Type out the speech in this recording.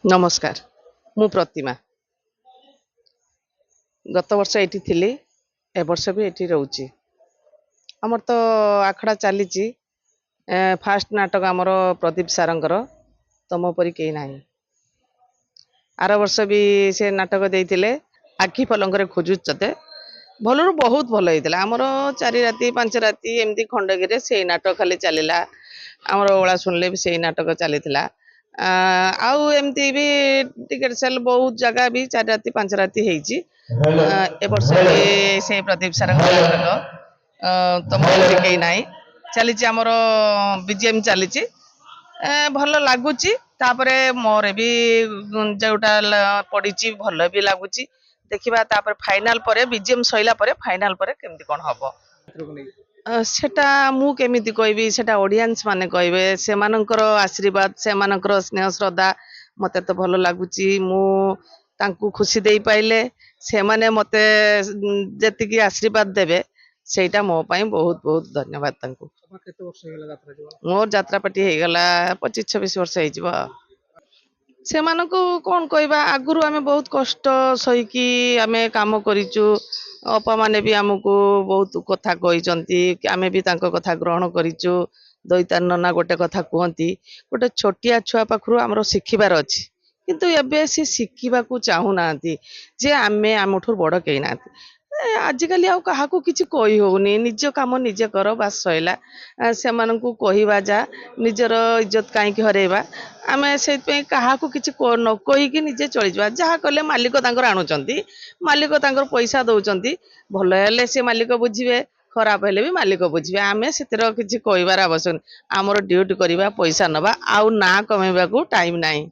नमस्कार मु प्रतिमा गत वर्ष एठी थिली ए वर्ष भी एठी रहउची हमर तो आखड़ा चलीची फास्ट नाटक हमर प्रदीप सारंकर तम परी केही नाही आर वर्ष भी से नाटक देइथिले आखि पलंगरे खोजुचते भलरु बहुत भल हेतिला हमर 4 राती 5 राती एमती खंडगिरे से नाटक खाली चलिला हमर ओळा सुनले भी से नाटक चलीथिला आउ एमती भी टिकेट सेल बहुत जगह भी 4 राती 5 राती हेची ए वर्ष भी से प्रदीप सारंकर नाटक तम परी केही नाही चलीची हमर बीजीएम चलीची भल लागुची तापरे मोर भी जोटा पड़ीची भल भी लागुची देखिबा तापर फाइनल परे बीजीएम सइला परे फाइनल परे केमती कोन हबो सेटा मु केमिति कहबी सेटा ऑडियंस माने कहबे सेमानकर आशीर्वाद सेमानकर स्नेह श्रद्धा मते तो भल लागुची मु तांकु खुशी देई पाइले सेमाने मते जेतिकी आशीर्वाद देबे सेटा मो पई बहुत बहुत धन्यवाद तांकु मोर यात्रापाटी हे गला 25-26 वर्ष हे जिवो सेमानकु कोन कहबा आगुरु आमे बहुत कष्ट सहीकी आमे काम करिचु अपा माने भी हमकु बहुत कथा कहिचंती आमे भी तांको कथा ग्रहण करिचु दैतान नना गोटे कथा कहंती गोटे छोटिया छुआ पाखरु हमरो सिखिबार अछि किंतु एबे से सिखिबाकू चाहू नांती जे आमे आमठुर बड़ केही नांती आजिकाली आउ काहाकू किछि कहि होउनी निज काम निजे कर बास सइला सेमानकू कहिबा जा निजर इज्जत काहे कि हरेबा आमे सेत पे काहाकू किछि न कहि कि निजे चली जबा जहा कले मालिक तांकर आनुचंती मालिक तांकर पैसा दउचंती भल हेले से मालिक बुझिबे खराब हेले भी मालिक बुझिबे आमे सेतिर किछि कहिबार आवश्यक हमर ड्यूटी करिबा पैसा नबा आउ ना कमेबाकू टाइम नाही।